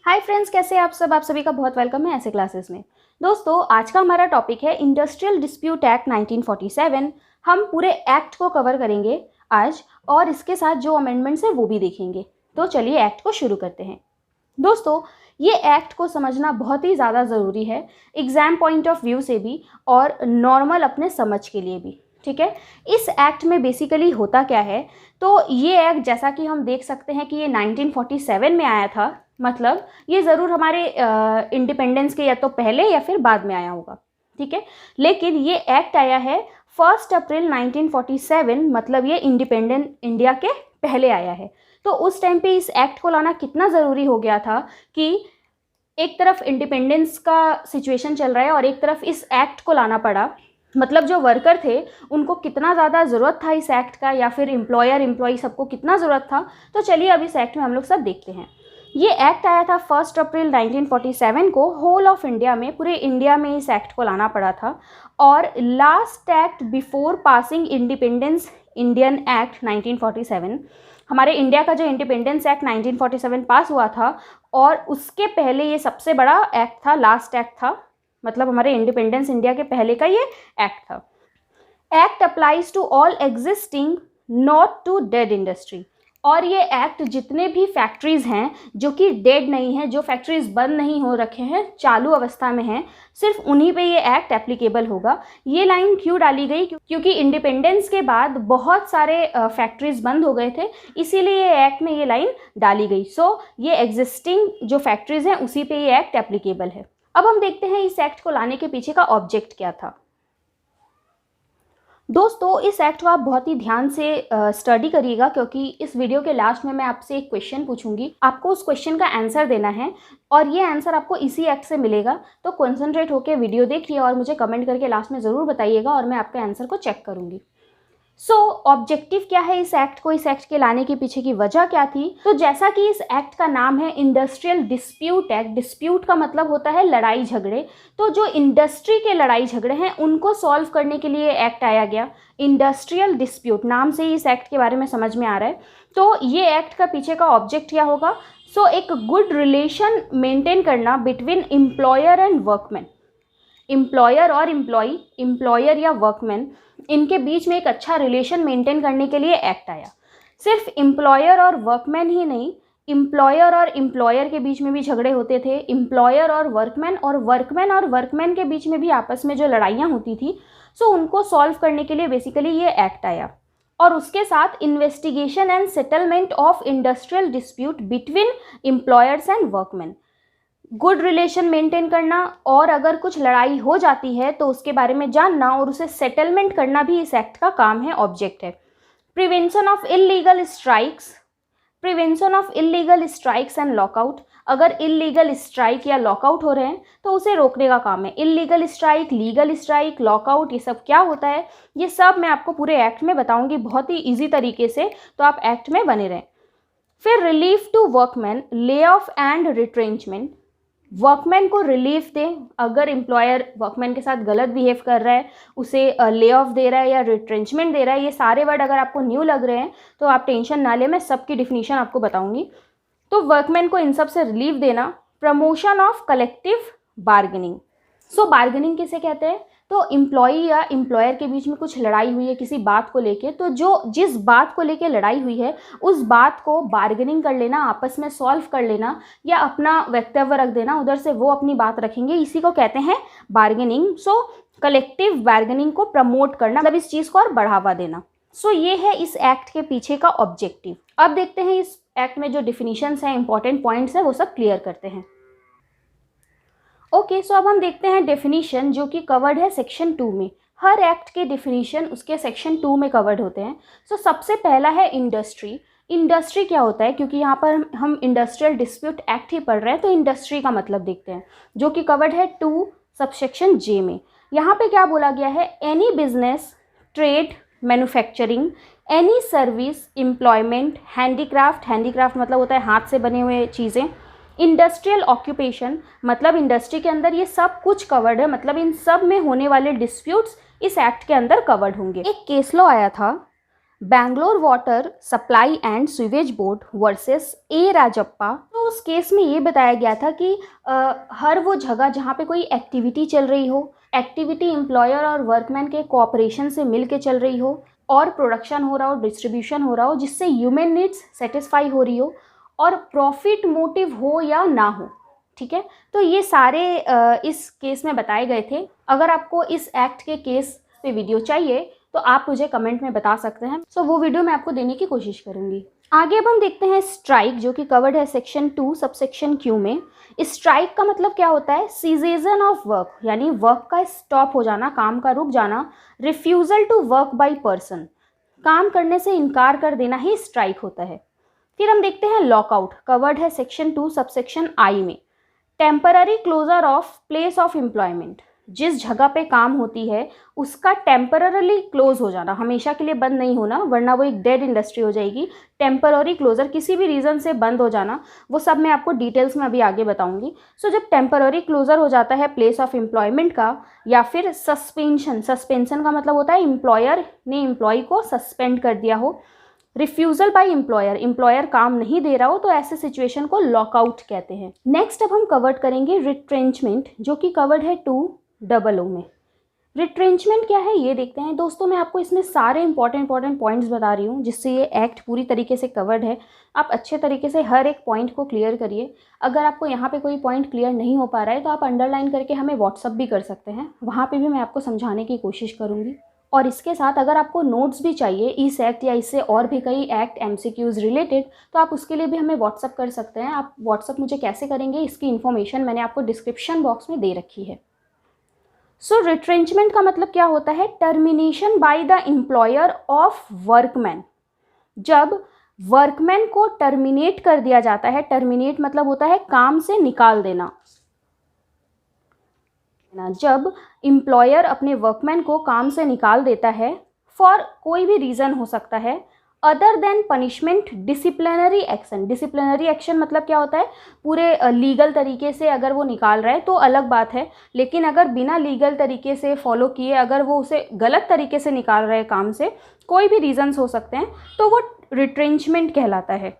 Hi friends, कैसे हैं आप सभी का बहुत वेलकम है ऐसे क्लासेस में। दोस्तों, आज का हमारा टॉपिक है इंडस्ट्रियल डिस्प्यूट एक्ट 1947। हम पूरे एक्ट को कवर करेंगे आज और इसके साथ जो अमेंडमेंट्स हैं वो भी देखेंगे। तो चलिए एक्ट को शुरू करते हैं। दोस्तों, ये एक्ट को समझना बहुत ही ज़्यादा ज़रूरी है, एग्ज़ाम पॉइंट ऑफ व्यू से भी और नॉर्मल अपने समझ के लिए भी। ठीक है, इस एक्ट में बेसिकली होता क्या है, तो ये एक्ट जैसा कि हम देख सकते हैं कि ये 1947 में आया था। मतलब ये ज़रूर हमारे इंडिपेंडेंस के या तो पहले या फिर बाद में आया होगा। ठीक है, लेकिन ये एक्ट आया है 1 अप्रैल 1947, मतलब ये इंडिपेंडेंट इंडिया के पहले आया है। तो उस टाइम पे इस एक्ट को लाना कितना ज़रूरी हो गया था कि एक तरफ इंडिपेंडेंस का सिचुएशन चल रहा है और एक तरफ इस एक्ट को लाना पड़ा। मतलब जो वर्कर थे उनको कितना ज़्यादा ज़रूरत था इस एक्ट का, या फिर एम्प्लॉयर एम्प्लॉई सबको कितना ज़रूरत था। तो चलिए अब इस एक्ट में हम लोग सब देखते हैं। ये एक्ट आया था 1 अप्रैल 1947 को। होल ऑफ इंडिया में, पूरे इंडिया में इस एक्ट को लाना पड़ा था। और last act before passing independence Indian act 1947, हमारे इंडिया का जो इंडिपेंडेंस एक्ट 1947 पास हुआ था, और उसके पहले ये सबसे बड़ा एक्ट था, लास्ट एक्ट था। मतलब हमारे इंडिपेंडेंस इंडिया के पहले का ये एक्ट था। Act applies to all existing not to dead industry. और ये एक्ट जितने भी फैक्ट्रीज़ हैं जो कि डेड नहीं हैं, जो फैक्ट्रीज़ बंद नहीं हो रखे हैं, चालू अवस्था में हैं, सिर्फ उन्हीं पे ये एक्ट एप्लीकेबल होगा। ये लाइन क्यों डाली गई? क्योंकि इंडिपेंडेंस के बाद बहुत सारे फैक्ट्रीज़ बंद हो गए थे, इसीलिए ये एक्ट में ये लाइन डाली गई। सो ये एग्जिस्टिंग जो फैक्ट्रीज़ हैं उसी पे ये एक्ट एप्लीकेबल है। अब हम देखते हैं इस एक्ट को लाने के पीछे का ऑब्जेक्ट क्या था। दोस्तों, इस एक्ट को आप बहुत ही ध्यान से स्टडी करिएगा, क्योंकि इस वीडियो के लास्ट में मैं आपसे एक क्वेश्चन पूछूंगी, आपको उस क्वेश्चन का आंसर देना है और ये आंसर आपको इसी एक्ट से मिलेगा। तो कॉन्सेंट्रेट होकर वीडियो देखिए और मुझे कमेंट करके लास्ट में ज़रूर बताइएगा और मैं आपके आंसर को चेक करूँगी। सो ऑब्जेक्टिव क्या है इस एक्ट को, इस एक्ट के लाने के पीछे की वजह क्या थी? तो जैसा कि इस एक्ट का नाम है इंडस्ट्रियल डिस्प्यूट एक्ट, डिस्प्यूट का मतलब होता है लड़ाई झगड़े। तो जो इंडस्ट्री के लड़ाई झगड़े हैं उनको सॉल्व करने के लिए एक्ट आया गया। इंडस्ट्रियल डिस्प्यूट नाम से ही इस एक्ट के बारे में समझ में आ रहा है। तो ये एक्ट का पीछे का ऑब्जेक्ट क्या होगा? सो एक गुड रिलेशन मेंटेन करना between employer and workman. Employer और एम्प्लॉई, एम्प्लॉयर या वर्कमैन, इनके बीच में एक अच्छा रिलेशन मेंटेन करने के लिए एक्ट आया। सिर्फ एम्प्लॉयर और वर्कमैन ही नहीं, एम्प्लॉयर और एम्प्लॉयर के बीच में भी झगड़े होते थे, एम्प्लॉयर और वर्कमैन के बीच में भी आपस में जो लड़ाइयाँ होती थी, सो उनको सॉल्व करने के लिए बेसिकली ये एक्ट आया। और उसके साथ investigation and settlement of industrial dispute between employers and workman. Good relation maintain करना, और अगर कुछ लड़ाई हो जाती है तो उसके बारे में जानना और उसे सेटलमेंट करना भी इस एक्ट का काम है, ऑब्जेक्ट है। Prevention of illegal strikes and lockout. अगर इलीगल स्ट्राइक या लॉकआउट हो रहे हैं तो उसे रोकने का काम है। Illegal strike, legal strike, lockout, ये सब क्या होता है, ये सब मैं आपको पूरे एक्ट में बताऊंगी बहुत ही ईजी तरीके से, तो आप एक्ट में बने रहें। फिर relief to workman, lay off and retrenchment. Workman को रिलीफ दें, अगर एम्प्लॉयर वर्कमैन के साथ गलत बिहेव कर रहा है, उसे ले ऑफ दे रहा है या रिट्रेंचमेंट दे रहा है। ये सारे वर्ड अगर आपको न्यू लग रहे हैं तो आप टेंशन ना लें, मैं सबकी डिफिनीशन आपको बताऊंगी। तो वर्कमैन को इन सब से रिलीफ देना। Promotion of collective bargaining. So bargaining किसे कहते हैं? तो एम्प्लॉई या एम्प्लॉयर के बीच में कुछ लड़ाई हुई है किसी बात को लेके, तो जिस बात को लेके लड़ाई हुई है उस बात को बार्गेनिंग कर लेना, आपस में सॉल्व कर लेना, या अपना वक्तव्य रख देना, उधर से वो अपनी बात रखेंगे, इसी को कहते हैं बार्गेनिंग। सो कलेक्टिव बार्गेनिंग को प्रमोट करना, मतलब इस चीज़ को और बढ़ावा देना। सो ये है इस एक्ट के पीछे का ऑब्जेक्टिव। अब देखते हैं इस एक्ट में जो डिफिनीशंस हैं, इंपॉर्टेंट पॉइंट्स हैं, वो सब क्लियर करते हैं। ओके, सो अब हम देखते हैं डेफिनीशन जो कि कवर्ड है सेक्शन 2 में। हर एक्ट के डेफिनीशन उसके सेक्शन 2 में कवर्ड होते हैं। सो सबसे पहला है इंडस्ट्री। इंडस्ट्री क्या होता है? क्योंकि यहाँ पर हम इंडस्ट्रियल डिस्प्यूट एक्ट ही पढ़ रहे हैं, तो इंडस्ट्री का मतलब देखते हैं, जो कि कवर्ड है 2 सबसेक्शन जे में। यहाँ पे क्या बोला गया है? Any business, trade, manufacturing, any service, employment, handicraft मतलब होता है हाथ से बने हुए चीज़ें, इंडस्ट्रियल ऑक्यूपेशन, मतलब इंडस्ट्री के अंदर ये सब कुछ कवर्ड है, मतलब इन सब में होने वाले डिस्प्यूट्स इस एक्ट के अंदर कवर्ड होंगे। एक केस लॉ आया था Bangalore water supply and sewage board versus A Rajappa. तो उस केस में ये बताया गया था कि हर वो जगह जहाँ पे कोई एक्टिविटी चल रही हो, एक्टिविटी एम्प्लॉयर और वर्कमैन के कोऑपरेशन से मिल के चल रही हो और प्रोडक्शन हो रहा हो, डिस्ट्रीब्यूशन हो रहा हो, जिससे ह्यूमन नीड्स सेटिस्फाई हो रही हो और प्रॉफिट मोटिव हो या ना हो, ठीक है। तो ये सारे इस केस में बताए गए थे। अगर आपको इस एक्ट के केस पे वीडियो चाहिए तो आप मुझे कमेंट में बता सकते हैं, सो वो वीडियो मैं आपको देने की कोशिश करूँगी। आगे अब हम देखते हैं स्ट्राइक, जो कि कवर्ड है सेक्शन 2 सबसेक्शन क्यू में। स्ट्राइक का मतलब क्या होता है? सीजेशन ऑफ वर्क, यानी वर्क का स्टॉप हो जाना, काम का रुक जाना। Refusal to work by person, काम करने से इनकार कर देना ही स्ट्राइक होता है। फिर हम देखते हैं लॉकआउट, कवर्ड है सेक्शन 2 सबसेक्शन आई में। Temporary closure of place of employment, जिस जगह पे काम होती है उसका टेम्पररली क्लोज हो जाना, हमेशा के लिए बंद नहीं होना, वरना वो एक डेड इंडस्ट्री हो जाएगी। टेम्पररी क्लोजर, किसी भी रीज़न से बंद हो जाना, वो सब मैं आपको डिटेल्स में अभी आगे बताऊंगी। सो जब टेम्पररी क्लोजर हो जाता है प्लेस ऑफ एम्प्लॉयमेंट का, या फिर सस्पेंशन, सस्पेंशन का मतलब होता है एम्प्लॉयर ने एम्प्लॉय को सस्पेंड कर दिया हो। रिफ्यूज़ल बाय एम्प्लॉयर, एम्प्लॉयर काम नहीं दे रहा हो, तो ऐसे सिचुएशन को लॉकआउट कहते हैं। नेक्स्ट अब हम कवर्ड करेंगे रिट्रेंचमेंट, जो कि कवर्ड है 200 में। रिट्रेंचमेंट क्या है ये देखते हैं। दोस्तों मैं आपको इसमें सारे इंपॉर्टेंट पॉइंट्स बता रही हूँ, जिससे ये एक्ट पूरी तरीके से कवर्ड है। आप अच्छे तरीके से हर एक पॉइंट को क्लियर करिए। अगर आपको यहाँ पे कोई पॉइंट क्लियर नहीं हो पा रहा है तो आप अंडरलाइन करके हमें व्हाट्सअप भी कर सकते हैं, वहाँ पे भी मैं आपको समझाने की कोशिश करूँगी। और इसके साथ अगर आपको नोट्स भी चाहिए इस एक्ट या इससे और भी कई एक्ट एमसीक्यूज़ रिलेटेड, तो आप उसके लिए भी हमें व्हाट्सअप कर सकते हैं। आप व्हाट्सअप मुझे कैसे करेंगे, इसकी इन्फॉर्मेशन मैंने आपको डिस्क्रिप्शन बॉक्स में दे रखी है। सो रिट्रेंचमेंट का मतलब क्या होता है? Termination by the employer of workman. जब वर्कमैन को टर्मिनेट कर दिया जाता है, टर्मिनेट मतलब होता है काम से निकाल देना। जब एम्प्लॉयर अपने वर्कमैन को काम से निकाल देता है फॉर कोई भी रीज़न हो सकता है, other than punishment disciplinary action. Disciplinary action मतलब क्या होता है? पूरे लीगल तरीके से अगर वो निकाल रहा है तो अलग बात है, लेकिन अगर बिना लीगल तरीके से फॉलो किए अगर वो उसे गलत तरीके से निकाल रहे हैं काम से, कोई भी रीजंस हो सकते हैं, तो वो रिट्रेंचमेंट कहलाता है।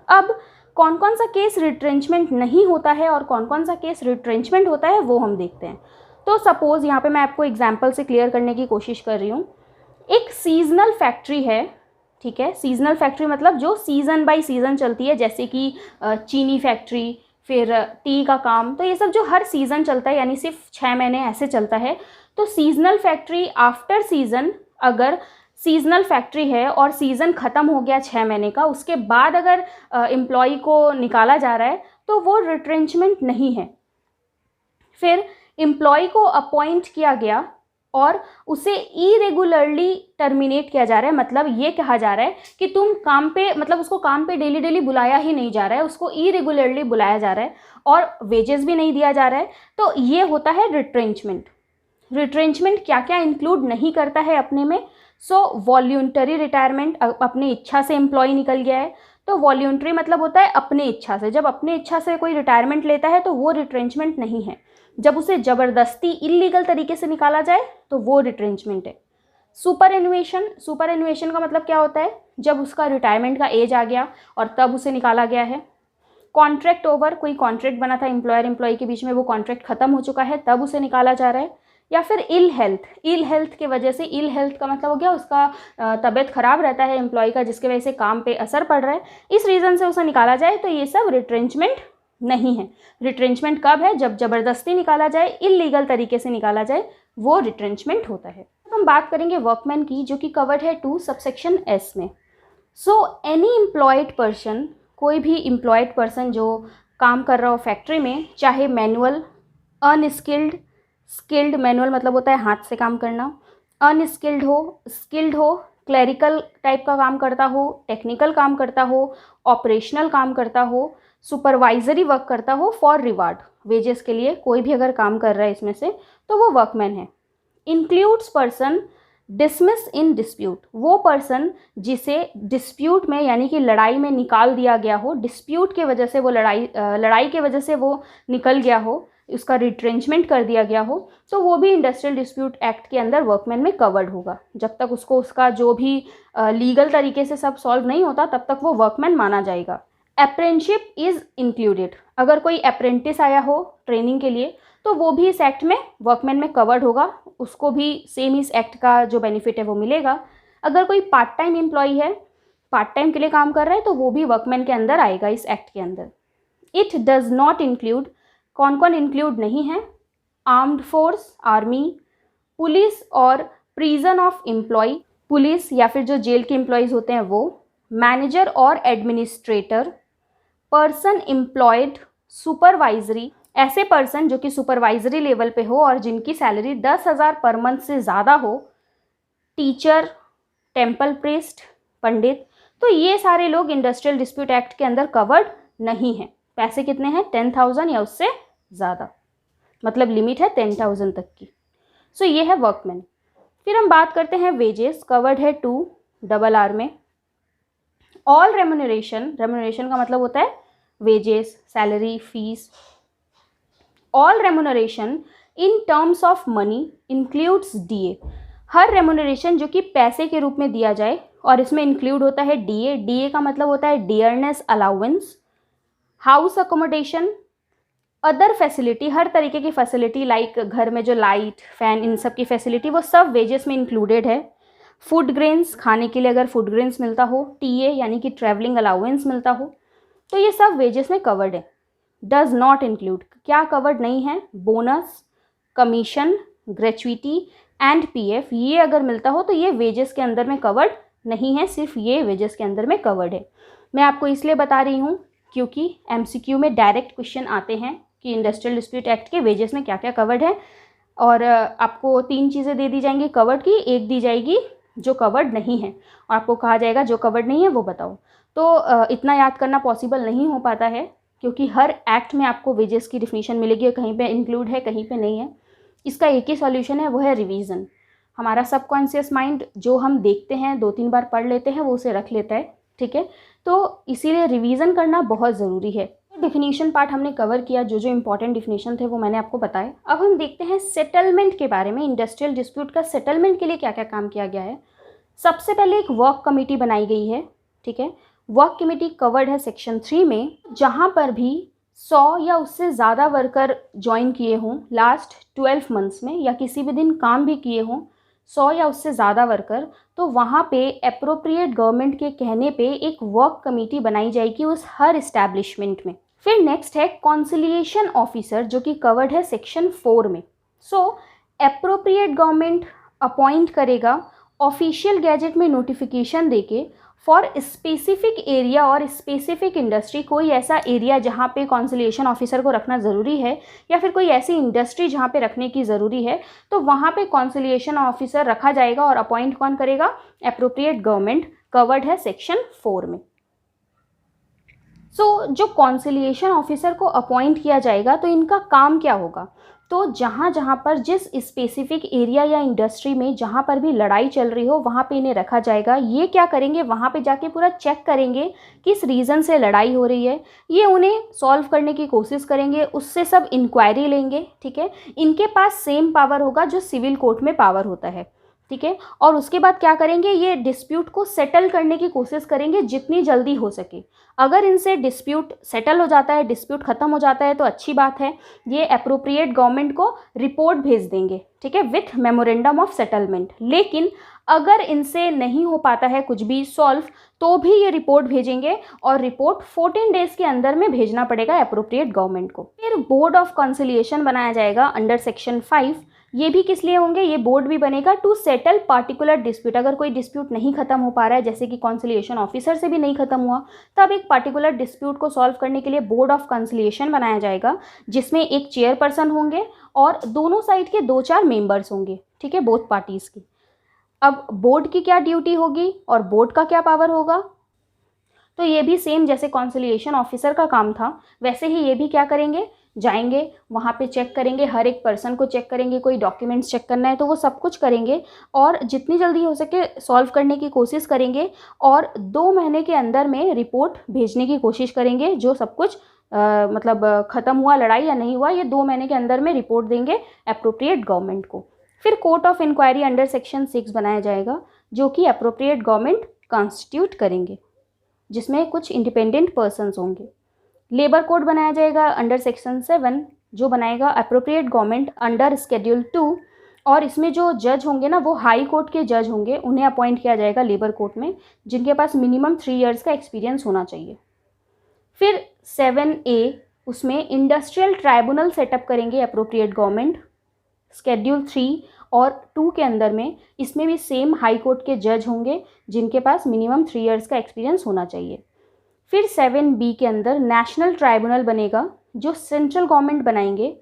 अब कौन कौन सा केस रिट्रेंचमेंट नहीं होता है और कौन कौन सा केस रिट्रेंचमेंट होता है वो हम देखते हैं। तो सपोज़ यहाँ पे मैं आपको एग्जांपल से क्लियर करने की कोशिश कर रही हूँ। एक सीजनल फैक्ट्री है, ठीक है। सीजनल फैक्ट्री मतलब जो सीज़न बाय सीज़न चलती है, जैसे कि चीनी फैक्ट्री, फिर टी का काम, तो ये सब जो हर सीज़न चलता है, यानी सिर्फ 6 महीने ऐसे चलता है। तो सीजनल फैक्ट्री आफ्टर सीज़न, अगर सीजनल फैक्ट्री है और सीज़न ख़त्म हो गया 6 महीने का, उसके बाद अगर एम्प्लॉय को निकाला जा रहा है तो वो रिट्रेंचमेंट नहीं है। फिर एम्प्लॉय को अपॉइंट किया गया और उसे इरेगुलरली टर्मिनेट किया जा रहा है, मतलब ये कहा जा रहा है कि तुम काम पे, मतलब उसको काम पे डेली डेली बुलाया ही नहीं जा रहा है, उसको इरेगुलरली बुलाया जा रहा है और वेजेस भी नहीं दिया जा रहा है, तो ये होता है रिट्रेंचमेंट। रिट्रेंचमेंट क्या क्या इंक्लूड नहीं करता है अपने में? सो वॉल्यूंटरी रिटायरमेंट, अपनी इच्छा से एम्प्लॉय निकल गया है, तो वॉल्यूंटरी मतलब होता है अपने इच्छा से। जब अपने इच्छा से कोई रिटायरमेंट लेता है तो वो रिट्रेंचमेंट नहीं है। जब उसे ज़बरदस्ती इलीगल तरीके से निकाला जाए तो वो रिट्रेंचमेंट है। सुपर एनुएशन, सुपर एनुएशन का मतलब क्या होता है? जब उसका रिटायरमेंट का एज आ गया और तब उसे निकाला गया है। कॉन्ट्रैक्ट ओवर, कोई कॉन्ट्रैक्ट बना था एम्प्लॉयर एम्प्लॉय के बीच में, वो कॉन्ट्रैक्ट खत्म हो चुका है, तब उसे निकाला जा रहा है। या फिर इल हेल्थ, इल हेल्थ के वजह से, इल हेल्थ का मतलब हो गया उसका तबीयत खराब रहता है एम्प्लॉय का, जिसके वजह से काम पे असर पड़ रहा है, इस रीज़न से उसे निकाला जाए, तो ये सब रिट्रेंचमेंट नहीं है। रिट्रेंचमेंट कब है? जब ज़बरदस्ती निकाला जाए, इलीगल तरीके से निकाला जाए, वो रिट्रेंचमेंट होता है। अब हम बात करेंगे वर्कमैन की, जो कि कवर्ड है 2 सबसेक्शन एस में। सो एनी एम्प्लॉयड पर्सन, कोई भी एम्प्लॉयड पर्सन जो काम कर रहा हो फैक्ट्री में, चाहे मैनुअल, अनस्किल्ड, स्किल्ड, मैनुअल मतलब होता है हाथ से काम करना, अनस्किल्ड हो, स्किल्ड हो, क्लरिकल टाइप का काम करता हो, टेक्निकल काम करता हो, ऑपरेशनल काम करता हो, सुपरवाइजरी वर्क करता हो फॉर रिवार्ड, वेजेस के लिए, कोई भी अगर काम कर रहा है इसमें से, तो वो वर्कमैन है। Includes person dismiss in dispute, वो पर्सन जिसे डिस्प्यूट में, यानी कि लड़ाई में निकाल दिया गया हो, डिस्प्यूट के वजह से वो लड़ाई के वजह से वो निकल गया हो, उसका रिट्रेंचमेंट कर दिया गया हो, तो वो भी इंडस्ट्रियल डिस्प्यूट एक्ट के अंदर वर्कमैन में कवर्ड होगा। जब तक उसको उसका जो भी लीगल तरीके से सब सॉल्व नहीं होता तब तक वो वर्कमैन माना जाएगा। अप्रेंटिसशिप इज़ इंक्लूडेड, अगर कोई अप्रेंटिस आया हो ट्रेनिंग के लिए तो वो भी इस एक्ट में वर्कमैन में कवर्ड होगा, उसको भी सेम इस एक्ट का जो बेनिफिट है वो मिलेगा। अगर कोई पार्ट टाइम एम्प्लॉई है, पार्ट टाइम के लिए काम कर रहा है, तो वो भी वर्कमैन के अंदर आएगा इस एक्ट के अंदर। इट डज नॉट इंक्लूड, कौन कौन इंक्लूड नहीं है? आर्म्ड फोर्स, आर्मी, पुलिस और प्रिजन ऑफ एम्प्लॉय, पुलिस या फिर जो जेल के एम्प्लॉयज़ होते हैं वो, मैनेजर और एडमिनिस्ट्रेटर, पर्सन एम्प्लॉयड सुपरवाइजरी, ऐसे पर्सन जो कि सुपरवाइजरी लेवल पे हो और जिनकी सैलरी 10,000 पर मंथ से ज़्यादा हो, टीचर, टेम्पल प्रीस्ट, पंडित, तो ये सारे लोग इंडस्ट्रियल डिस्प्यूट एक्ट के अंदर कवर्ड नहीं हैं। पैसे कितने हैं? 10,000 या उससे ज़्यादा, मतलब लिमिट है 10,000 तक की। सो ये है वर्कमैन। फिर हम बात करते हैं वेजेस, कवर्ड है 2RR में। ऑल रेम्यूनरेशन, रेम्यूनरेशन का मतलब होता है wages, salary, fees. All remuneration in terms of money includes DA, her remuneration जो कि पैसे के रूप में दिया जाए और इसमें इंक्लूड होता है DA। DA का मतलब होता है dearness allowance, house accommodation, other facility, हर तरीके की फैसिलिटी लाइक घर में जो लाइट, फैन, इन सब की फैसिलिटी वो सब वेजेस में इंक्लूडेड है। फूड ग्रेन्स, खाने के लिए अगर फूड ग्रेन्स मिलता हो, TA यानी कि ट्रैवलिंग अलाउंस मिलता हो, तो ये सब वेजेस में कवर्ड है। डज नॉट इंक्लूड, क्या कवर्ड नहीं है? Bonus, commission, gratuity and PF, ये अगर मिलता हो तो ये वेजेस के अंदर में कवर्ड नहीं है, सिर्फ ये वेजेस के अंदर में कवर्ड है। मैं आपको इसलिए बता रही हूँ क्योंकि MCQ में डायरेक्ट क्वेश्चन आते हैं कि इंडस्ट्रियल डिस्प्यूट एक्ट के वेजेस में क्या क्या कवर्ड है, और आपको 3 चीज़ें दे दी जाएंगी कवर्ड की, एक दी जाएगी जो कवर्ड नहीं है, और आपको कहा जाएगा जो कवर्ड नहीं है वो बताओ। तो इतना याद करना पॉसिबल नहीं हो पाता है क्योंकि हर एक्ट में आपको वेजेस की डिफिनीशन मिलेगी, कहीं पे इंक्लूड है कहीं पे नहीं है। इसका एक ही सॉल्यूशन है, वो है रिवीजन। हमारा सबकॉन्शियस माइंड जो हम देखते हैं 2-3 बार पढ़ लेते हैं वो उसे रख लेता है, ठीक है। तो इसीलिए रिवीजन करना बहुत ज़रूरी है। डिफिनीशन पार्ट हमने कवर किया, जो जो इंपॉर्टेंट डिफिनीशन थे वो मैंने आपको बताए। अब हम देखते हैं सेटलमेंट के बारे में। इंडस्ट्रियल डिस्प्यूट का सेटलमेंट के लिए क्या क्या काम किया गया है। सबसे पहले एक वर्क कमेटी बनाई गई है, ठीक है। वर्क कमेटी कवर्ड है सेक्शन 3 में, जहाँ पर भी 100 या उससे ज़्यादा वर्कर ज्वाइन किए हों लास्ट 12 मंथ्स में, या किसी भी दिन काम भी किए हों 100 या उससे ज़्यादा वर्कर, तो वहाँ पे एप्रोप्रिएट गवर्नमेंट के कहने पे एक वर्क कमेटी बनाई जाएगी उस हर इस्टेब्लिशमेंट में। फिर नेक्स्ट है कॉन्सिलिएशन ऑफिसर, जो कि कवर्ड है सेक्शन 4 में। सो एप्रोप्रिएट गवर्नमेंट अपॉइंट करेगा ऑफिशियल गैजेट में नोटिफिकेशन देके फॉर स्पेसिफिक एरिया और स्पेसिफिक इंडस्ट्री, कोई ऐसा एरिया जहाँ पे कॉन्सिलिएशन ऑफिसर को रखना ज़रूरी है या फिर कोई ऐसी इंडस्ट्री जहाँ पे रखने की ज़रूरी है, तो वहाँ पे कॉन्सिलिएशन ऑफिसर रखा जाएगा और अपॉइंट कौन करेगा? एप्रोप्रिएट गवर्नमेंट, कवर्ड है सेक्शन 4 में। सो जो कॉन्सिलिएशन ऑफिसर को अपॉइंट किया जाएगा तो इनका काम क्या होगा? तो जहाँ जहाँ पर जिस स्पेसिफिक एरिया या इंडस्ट्री में जहाँ पर भी लड़ाई चल रही हो वहाँ पे इन्हें रखा जाएगा। ये क्या करेंगे? वहाँ पे जाके पूरा चेक करेंगे किस रीज़न से लड़ाई हो रही है, ये उन्हें सॉल्व करने की कोशिश करेंगे, उससे सब इंक्वायरी लेंगे, ठीक है। इनके पास सेम पावर होगा जो सिविल कोर्ट में पावर होता है, ठीक है। और उसके बाद क्या करेंगे? ये डिस्प्यूट को सेटल करने की कोशिश करेंगे जितनी जल्दी हो सके। अगर इनसे डिस्प्यूट सेटल हो जाता है, डिस्प्यूट ख़त्म हो जाता है तो अच्छी बात है, ये एप्रोप्रिएट गवर्नमेंट को रिपोर्ट भेज देंगे, ठीक है, विथ मेमोरेंडम ऑफ सेटलमेंट। लेकिन अगर इनसे नहीं हो पाता है कुछ भी सॉल्व तो भी ये रिपोर्ट भेजेंगे और रिपोर्ट 14 डेज़ के अंदर में भेजना पड़ेगा एप्रोप्रिएट गवर्नमेंट को। फिर बोर्ड ऑफ कंसिलिएशन बनाया जाएगा अंडर सेक्शन 5। ये भी किस लिए होंगे? ये बोर्ड भी बनेगा टू सेटल पार्टिकुलर डिस्प्यूट। अगर कोई डिस्प्यूट नहीं खत्म हो पा रहा है, जैसे कि कॉन्सिलिएशन ऑफिसर से भी नहीं खत्म हुआ, तब एक पार्टिकुलर डिस्प्यूट को सॉल्व करने के लिए बोर्ड ऑफ कंसिलिएशन बनाया जाएगा, जिसमें एक चेयरपर्सन होंगे और दोनों साइड के 2-4 मेंबर्स होंगे, ठीक है, बोथ पार्टीज़ की। अब बोर्ड की क्या ड्यूटी होगी और बोर्ड का क्या पावर होगा? तो ये भी सेम जैसे कॉन्सिलिएशन ऑफिसर का काम था वैसे ही ये भी क्या करेंगे? जाएंगे वहाँ पे चेक करेंगे, हर एक पर्सन को चेक करेंगे, कोई डॉक्यूमेंट्स चेक करना है तो वो सब कुछ करेंगे और जितनी जल्दी हो सके सॉल्व करने की कोशिश करेंगे और 2 महीने के अंदर में रिपोर्ट भेजने की कोशिश करेंगे जो सब कुछ मतलब ख़त्म हुआ लड़ाई या नहीं हुआ, ये 2 महीने के अंदर में रिपोर्ट देंगे एप्रोप्रिएट गवर्नमेंट को। फिर court of inquiry under section 6 बनाया जाएगा, जो कि एप्रोप्रिएट गवर्नमेंट कॉन्स्टिट्यूट करेंगे, जिसमें कुछ इंडिपेंडेंट पर्सन्स होंगे। लेबर कोड बनाया जाएगा अंडर सेक्शन 7, जो बनाएगा एप्रोप्रिएट गवर्नमेंट अंडर शेड्यूल 2, और इसमें जो जज होंगे ना वो हाई कोर्ट के जज होंगे, उन्हें अपॉइंट किया जाएगा लेबर कोर्ट में, जिनके पास मिनिमम 3 इयर्स का एक्सपीरियंस होना चाहिए। फिर 7A, उसमें इंडस्ट्रियल ट्राइब्यूनल सेटअप करेंगे एप्रोप्रिएट गवर्नमेंट। शेड्यूल 3 और 2 के अंदर में इसमें भी सेम हाई कोर्ट के जज होंगे, जिनके पास मिनिमम 3 इयर्स का एक्सपीरियंस होना चाहिए। फिर 7B के अंदर नेशनल ट्राइब्यूनल बनेगा, जो सेंट्रल गवर्नमेंट बनाएंगे।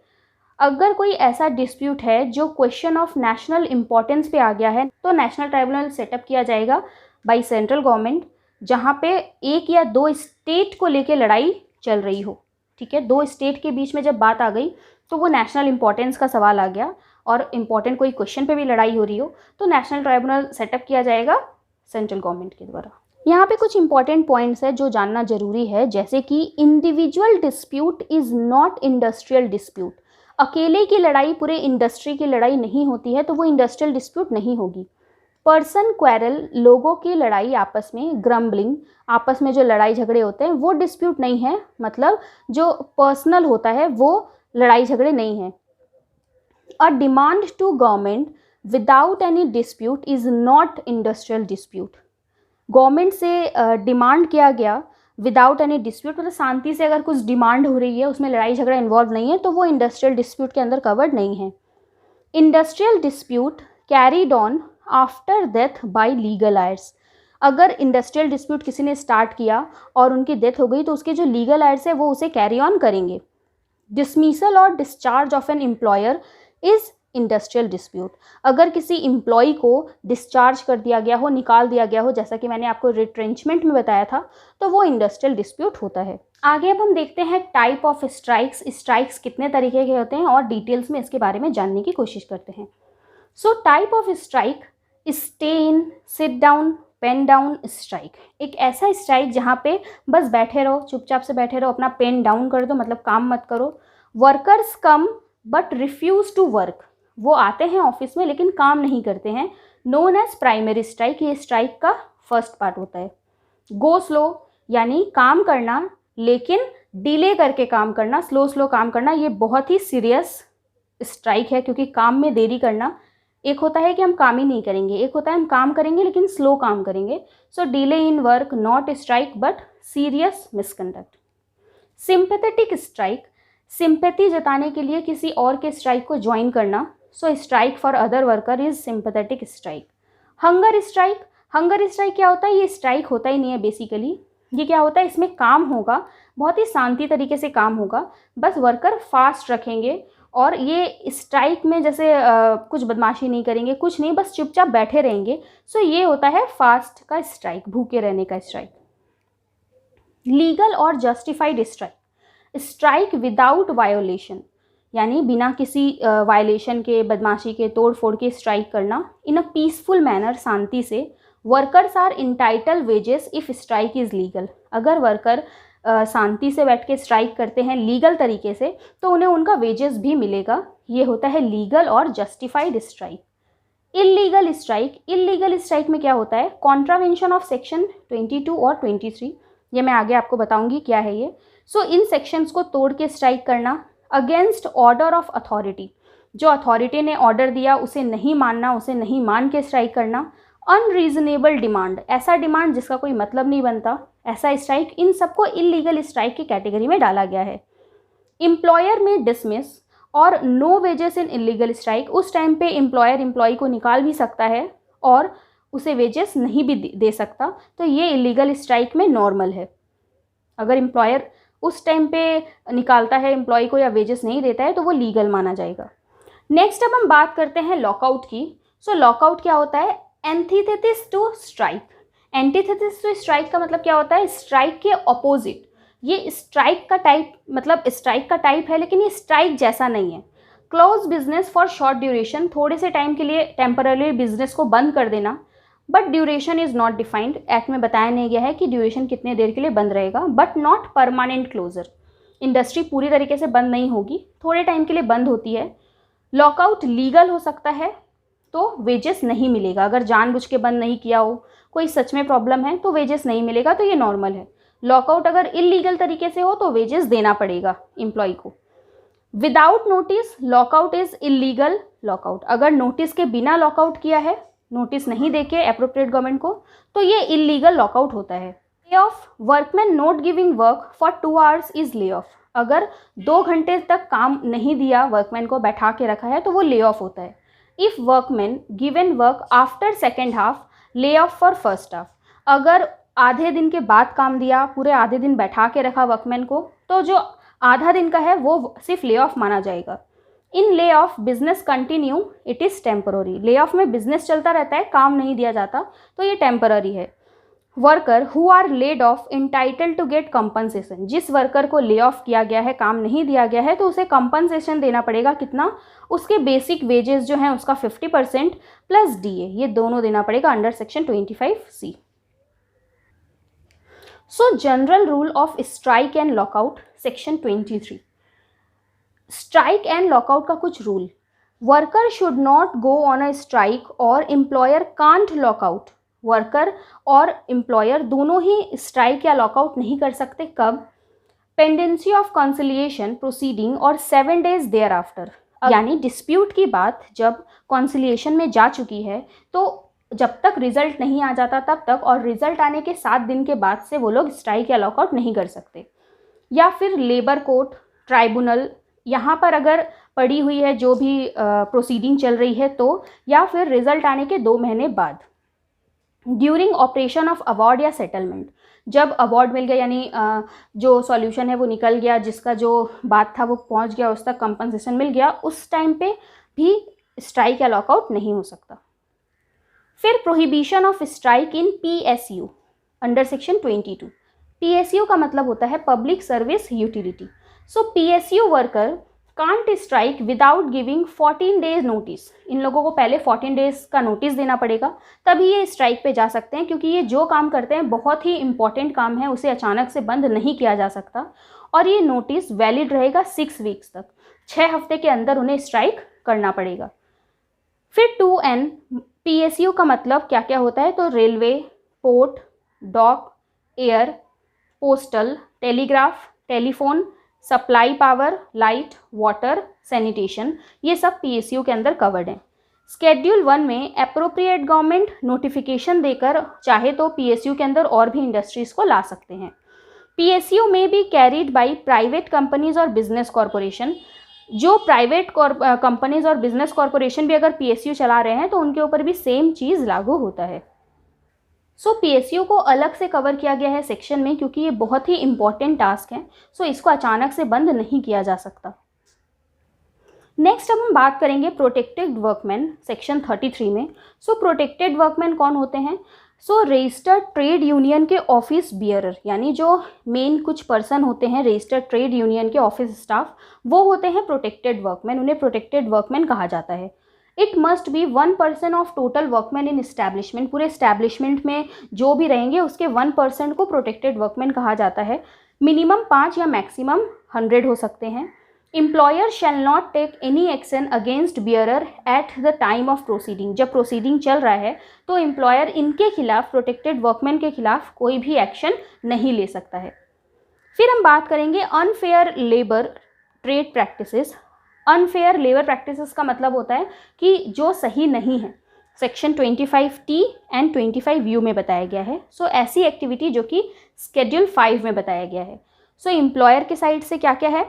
अगर कोई ऐसा डिस्प्यूट है जो क्वेश्चन ऑफ नेशनल इम्पोर्टेंस पे आ गया है, तो नेशनल ट्राइब्यूनल सेटअप किया जाएगा बाय सेंट्रल गवर्नमेंट, जहाँ पे 1 या 2 स्टेट को लेके लड़ाई चल रही हो। ठीक है, 2 स्टेट के बीच में जब बात आ गई तो वो नेशनल इम्पोर्टेंस का सवाल आ गया और इम्पोर्टेंट कोई क्वेश्चन पे भी लड़ाई हो रही हो, तो नेशनल ट्राइब्यूनल सेटअप किया जाएगा सेंट्रल गवर्नमेंट के द्वारा। यहाँ पे कुछ इंपॉर्टेंट पॉइंट्स है जो जानना जरूरी है, जैसे कि individual dispute is not industrial dispute. अकेले की लड़ाई पूरे इंडस्ट्री की लड़ाई नहीं होती है, तो वो इंडस्ट्रियल डिस्प्यूट नहीं होगी। पर्सन क्वेरल, लोगों की लड़ाई आपस में, ग्रम्बलिंग, आपस में जो लड़ाई झगड़े होते हैं वो डिस्प्यूट नहीं है, मतलब जो पर्सनल होता है वो लड़ाई झगड़े नहीं है। A demand to government without any dispute is not industrial dispute. Government से डिमांड किया गया विदाउट एनी डिस्प्यूट, मतलब शांति से अगर कुछ डिमांड हो रही है, उसमें लड़ाई झगड़ा इन्वॉल्व नहीं है, तो वो इंडस्ट्रियल डिस्प्यूट के अंदर कवर्ड नहीं है। Industrial dispute carried on after death by legal Aires. अगर इंडस्ट्रियल डिस्प्यूट किसी ने स्टार्ट किया और उनकी डेथ हो गई, तो उसके जो लीगल आयर्स है वो उसे कैरी ऑन करेंगे। डिसमिसल और discharge of an employer is industrial dispute. अगर किसी एम्प्लॉय को डिस्चार्ज कर दिया गया हो, निकाल दिया गया हो, जैसा कि मैंने आपको रिट्रेंचमेंट में बताया था, तो वो इंडस्ट्रियल डिस्प्यूट होता है। आगे अब हम देखते हैं टाइप ऑफ स्ट्राइक्स। स्ट्राइक्स कितने तरीके के होते हैं और डिटेल्स में इसके बारे में जानने की कोशिश करते हैं। So type of strike, stay in, sit down, pen down strike. एक ऐसा स्ट्राइक जहाँ पे बस बैठे रहो, चुपचाप से बैठे रहो, अपना पेन डाउन कर दो, मतलब काम मत करो। Workers come but refuse to work, वो आते हैं ऑफिस में लेकिन काम नहीं करते हैं, नोन एज प्राइमरी स्ट्राइक, ये स्ट्राइक का फर्स्ट पार्ट होता है। गो स्लो, यानी काम करना लेकिन डिले करके काम करना, स्लो काम करना, ये बहुत ही सीरियस स्ट्राइक है, क्योंकि काम में देरी करना, एक होता है कि हम काम ही नहीं करेंगे, एक होता है हम काम करेंगे लेकिन स्लो काम करेंगे। So delay in work not strike but serious misconduct. Sympathetic strike, sympathy जताने के लिए किसी और के स्ट्राइक को ज्वाइन करना। So strike for other worker is sympathetic strike. Hunger strike, hunger strike क्या होता है? ये स्ट्राइक होता ही नहीं है बेसिकली। ये क्या होता है, इसमें काम होगा, बहुत ही शांति तरीके से काम होगा, बस वर्कर फास्ट रखेंगे और ये स्ट्राइक में जैसे कुछ बदमाशी नहीं करेंगे, कुछ नहीं, बस चुपचाप बैठे रहेंगे। सो ये होता है फास्ट का स्ट्राइक, भूखे रहने का स्ट्राइक। लीगल और justified strike, strike without violation, यानी बिना किसी वायलेशन के, बदमाशी के, तोड़ फोड़ के स्ट्राइक करना इन अ पीसफुल मैनर, शांति से। Workers are entitle wages if strike is legal, अगर वर्कर शांति से बैठ के स्ट्राइक करते हैं लीगल तरीके से तो उन्हें उनका वेजेस भी मिलेगा। ये होता है लीगल और justified strike. Illegal strike, illegal strike में क्या होता है? कॉन्ट्रावेंशन ऑफ सेक्शन 22 और 23, ये मैं आगे आपको बताऊंगी क्या है ये। सो इन सेक्शंस को तोड़ के स्ट्राइक करना। अगेंस्ट ऑर्डर ऑफ अथॉरिटी, जो अथॉरिटी ने ऑर्डर दिया उसे नहीं मानना, उसे नहीं मान के स्ट्राइक करना। अनरीजनेबल डिमांड, ऐसा डिमांड जिसका कोई मतलब नहीं बनता, ऐसा स्ट्राइक, इन सबको इल्लीगल स्ट्राइक की कैटेगरी में डाला गया है। एम्प्लॉयर में डिसमिस और no wages in illegal strike, उस टाइम पे एम्प्लॉयर एम्प्लॉय को निकाल भी सकता है और उसे वेजेस नहीं भी दे सकता, तो ये इल्लीगल स्ट्राइक में नॉर्मल है। अगर एम्प्लॉयर उस टाइम पे निकालता है एम्प्लॉय को या वेजेस नहीं देता है तो वो लीगल माना जाएगा। नेक्स्ट अब हम बात करते हैं लॉकआउट की। सो लॉकआउट क्या होता है? Antithesis to strike. Antithesis to strike का मतलब क्या होता है? स्ट्राइक के ऑपोजिट। ये स्ट्राइक का टाइप, मतलब स्ट्राइक का टाइप है लेकिन ये स्ट्राइक जैसा नहीं है। Close business for short duration, थोड़े से टाइम के लिए टेम्पररी बिजनेस को बंद कर देना, but duration is not defined, act में बताया नहीं गया है कि ड्यूरेशन कितने देर के लिए बंद रहेगा, but not permanent closure. Industry पूरी तरीके से बंद नहीं होगी, थोड़े टाइम के लिए बंद होती है। लॉकआउट लीगल हो सकता है तो वेजेस नहीं मिलेगा, अगर जानबूझ के बंद नहीं किया हो, कोई सच में प्रॉब्लम है तो वेजेस नहीं मिलेगा, तो ये नॉर्मल है। लॉकआउट अगर इलीगल तरीके से हो तो वेजेस देना पड़ेगा एम्प्लॉय को। Without notice lockout is illegal lockout, अगर नोटिस के बिना लॉकआउट किया है, नोटिस नहीं देके एप्रोप्रिएट गवर्नमेंट को, तो ये इलीगल लॉकआउट होता है। Lay off, workman not giving work for 2 hours is lay off, अगर 2 घंटे तक काम नहीं दिया, वर्कमैन को बैठा के रखा है, तो वो ले ऑफ होता है। If workman given work after second half lay off for first half, अगर आधे दिन के बाद काम दिया, पूरे आधे दिन बैठा के रखा वर्कमैन को, तो जो आधा दिन का है वो सिर्फ ले ऑफ माना जाएगा। In lay off business continue it is temporary, lay off में बिजनेस चलता रहता है, काम नहीं दिया जाता, तो ये टेम्पररी है। Worker who are laid off entitle to get compensation, जिस वर्कर को ले ऑफ किया गया है, काम नहीं दिया गया है, तो उसे कंपनसेशन देना पड़ेगा। कितना? उसके बेसिक वेजेस जो हैं उसका 50% प्लस डीए, ये दोनों देना पड़ेगा under section 25C। So general rule of strike and lockout section 23। Strike and lockout का कुछ rule. Worker should not go on a strike और एम्प्लॉयर कांट लॉकआउट, वर्कर और एम्प्लॉयर दोनों ही स्ट्राइक या लॉकआउट नहीं कर सकते। कब? पेंडेंसी ऑफ कॉन्सिलिएशन प्रोसीडिंग और 7 days देयर आफ्टर, यानी डिस्प्यूट की बात जब कॉन्सिलिएशन में जा चुकी है, तो जब तक रिजल्ट नहीं आ जाता तब तक, और रिजल्ट आने के 7 दिन के बाद से वो लोग स्ट्राइक या लॉकआउट नहीं कर सकते। या फिर लेबर कोर्ट, ट्राइब्यूनल, यहाँ पर अगर पड़ी हुई है जो भी प्रोसीडिंग चल रही है तो, या फिर रिजल्ट आने के 2 महीने बाद। ड्यूरिंग ऑपरेशन ऑफ अवार्ड या सेटलमेंट, जब अवार्ड मिल गया, यानी जो सॉल्यूशन है वो निकल गया, जिसका जो बात था वो पहुंच गया, उस तक कंपनसेशन मिल गया, उस टाइम पे भी स्ट्राइक या लॉकआउट नहीं हो सकता। फिर prohibition of strike in PSU under section 22। PSU का मतलब होता है public service utility. So PSU worker can't strike without giving 14 days notice, इन लोगों को पहले 14 days का नोटिस देना पड़ेगा, तभी ये स्ट्राइक पे जा सकते हैं, क्योंकि ये जो काम करते हैं बहुत ही इंपॉर्टेंट काम है, उसे अचानक से बंद नहीं किया जा सकता, और ये नोटिस वैलिड रहेगा 6 weeks तक, 6 हफ्ते के अंदर उन्हें स्ट्राइक करना पड़ेगा। फिर 2N, PSU का मतलब क्या क्या होता है, तो railway, port, dock, air, postal, telegraph, telephone, supply power, light, water, sanitation, ये सब PSU के अंदर कवर्ड हैं। स्केड्यूल 1 में एप्रोप्रिएट गवर्नमेंट नोटिफिकेशन देकर चाहे तो PSU के अंदर और भी इंडस्ट्रीज़ को ला सकते हैं। PSU में be carried by private companies और बिजनेस कॉरपोरेशन, जो प्राइवेट कंपनीज और बिजनेस कॉरपोरेशन भी अगर PSU चला रहे हैं तो उनके ऊपर भी सेम चीज़ लागू होता है। सो PSU को अलग से कवर किया गया है सेक्शन में, क्योंकि ये बहुत ही इंपॉर्टेंट टास्क है, सो इसको अचानक से बंद नहीं किया जा सकता। नेक्स्ट अब हम बात करेंगे प्रोटेक्टेड वर्कमैन सेक्शन 33 में। सो प्रोटेक्टेड वर्कमैन कौन होते हैं? सो रजिस्टर्ड ट्रेड यूनियन के ऑफिस बियरर, यानी जो मेन कुछ पर्सन होते हैं रजिस्टर्ड ट्रेड यूनियन के ऑफिस स्टाफ, वो होते हैं प्रोटेक्टेड वर्कमैन, उन्हें प्रोटेक्टेड वर्कमैन कहा जाता है। It must be 1% of total workman in establishment, पूरे इस्टेब्लिशमेंट में जो भी रहेंगे उसके 1% को प्रोटेक्टेड वर्कमैन कहा जाता है। मिनिमम 5 या मैक्सिमम 100 हो सकते हैं। Employer shall not take any action against bearer at the time of proceeding, जब प्रोसीडिंग चल रहा है तो एम्प्लॉयर इनके खिलाफ, प्रोटेक्टेड वर्कमैन के खिलाफ कोई भी एक्शन नहीं ले सकता है। फिर हम बात करेंगे unfair labour trade practices. Unfair labour practices का मतलब होता है कि जो सही नहीं है, सेक्शन 25T एंड 25U में बताया गया है। सो ऐसी एक्टिविटी जो कि स्केड्यूल 5 में बताया गया है। सो एम्प्लॉयर के साइड से क्या क्या है?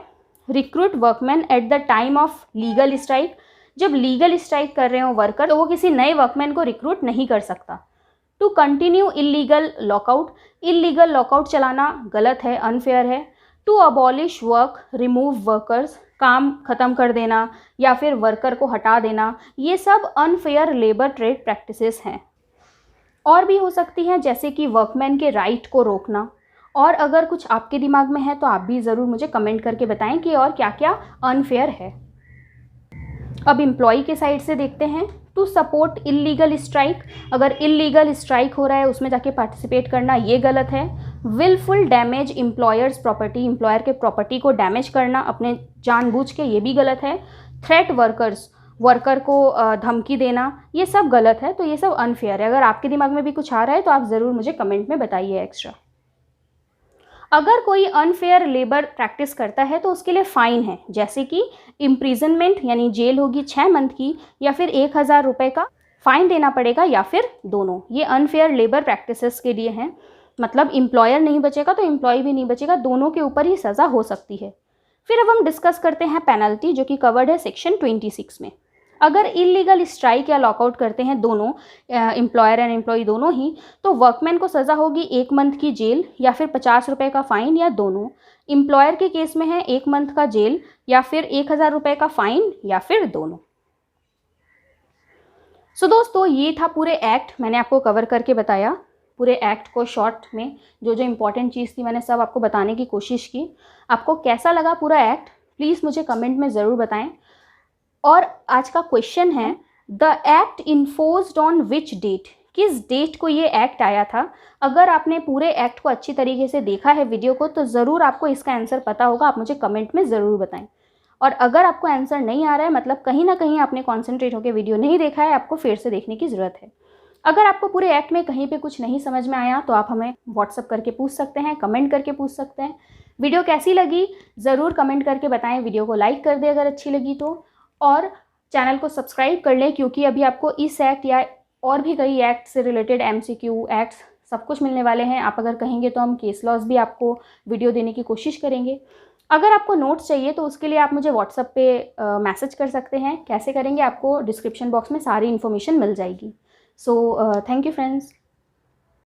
Recruit workman eight the time of legal strike, जब लीगल स्ट्राइक कर रहे हो वर्कर तो वो किसी नए वर्कमैन को रिक्रूट नहीं कर सकता। To continue illegal lockout, illegal lockout चलाना गलत है, अनफेयर है। To abolish work, remove workers, काम ख़त्म कर देना या फिर वर्कर को हटा देना, ये सब अनफेयर लेबर ट्रेड प्रैक्टिसेस हैं। और भी हो सकती हैं, जैसे कि वर्कमैन के राइट को रोकना। और अगर कुछ आपके दिमाग में है तो आप भी ज़रूर मुझे कमेंट करके बताएं कि और क्या क्या अनफेयर है। अब एम्प्लॉय के साइड से देखते हैं। टू सपोर्ट इलीगल स्ट्राइक, अगर इलीगल स्ट्राइक हो रहा है उसमें जाके पार्टिसिपेट करना ये गलत है। Wilful damage employer's property, employer के प्रॉपर्टी को डैमेज करना अपने जानबूझ के, ये भी गलत है। थ्रेट वर्कर्स, वर्कर को धमकी देना, ये सब गलत है। तो ये सब अनफेयर है। अगर आपके दिमाग में भी कुछ आ रहा है तो आप ज़रूर मुझे कमेंट में बताइए एक्स्ट्रा। अगर कोई अनफेयर लेबर प्रैक्टिस करता है तो उसके लिए फ़ाइन है, जैसे कि इम्प्रिजनमेंट यानी जेल होगी 6 मंथ की, या फिर 1000 रुपये का फ़ाइन देना पड़ेगा, या फिर दोनों। ये अनफेयर लेबर प्रैक्टिसेस के लिए हैं। मतलब एम्प्लॉयर नहीं बचेगा तो एम्प्लॉय भी नहीं बचेगा, दोनों के ऊपर ही सज़ा हो सकती है। फिर अब हम डिस्कस करते हैं पेनल्टी, जो कि कवर्ड है सेक्शन 26 में। अगर इलीगल स्ट्राइक या लॉकआउट करते हैं दोनों, एम्प्लॉयर एंड एम्प्लॉई दोनों ही, तो वर्कमैन को सज़ा होगी 1 मंथ की जेल या फिर 50 रुपये का फ़ाइन, या दोनों। एम्प्लॉयर के केस में है 1 मंथ का जेल या फिर 1000 रुपये का फ़ाइन, या फिर दोनों। सो दोस्तों, ये था पूरे एक्ट, मैंने आपको कवर करके बताया पूरे एक्ट को शॉर्ट में। जो जो इम्पॉर्टेंट चीज़ थी मैंने सब आपको बताने की कोशिश की। आपको कैसा लगा पूरा एक्ट, प्लीज़ मुझे कमेंट में ज़रूर बताएं। और आज का क्वेश्चन है, the act enforced on which date, किस डेट को ये एक्ट आया था। अगर आपने पूरे एक्ट को अच्छी तरीके से देखा है वीडियो को, तो ज़रूर आपको इसका आंसर पता होगा। आप मुझे कमेंट में ज़रूर बताएं। और अगर आपको आंसर नहीं आ रहा है, मतलब कहीं ना कहीं आपने कॉन्सेंट्रेट होकर वीडियो नहीं देखा है, आपको फिर से देखने की ज़रूरत है। अगर आपको पूरे एक्ट में कहीं पे कुछ नहीं समझ में आया तो आप हमें व्हाट्सअप करके पूछ सकते हैं, कमेंट करके पूछ सकते हैं। वीडियो कैसी लगी ज़रूर कमेंट करके बताएं। वीडियो को लाइक कर दें अगर अच्छी लगी तो, और चैनल को सब्सक्राइब कर लें, क्योंकि अभी आपको इस एक्ट या और भी कई एक्ट से रिलेटेड MCQ एक्ट्स सब कुछ मिलने वाले हैं। आप अगर कहेंगे तो हम केस लॉज भी आपको वीडियो देने की कोशिश करेंगे। अगर आपको नोट्स चाहिए तो उसके लिए आप मुझे व्हाट्सएप पे मैसेज कर सकते हैं। कैसे करेंगे, आपको डिस्क्रिप्शन बॉक्स में सारी इन्फॉर्मेशन मिल जाएगी। So thank you friends.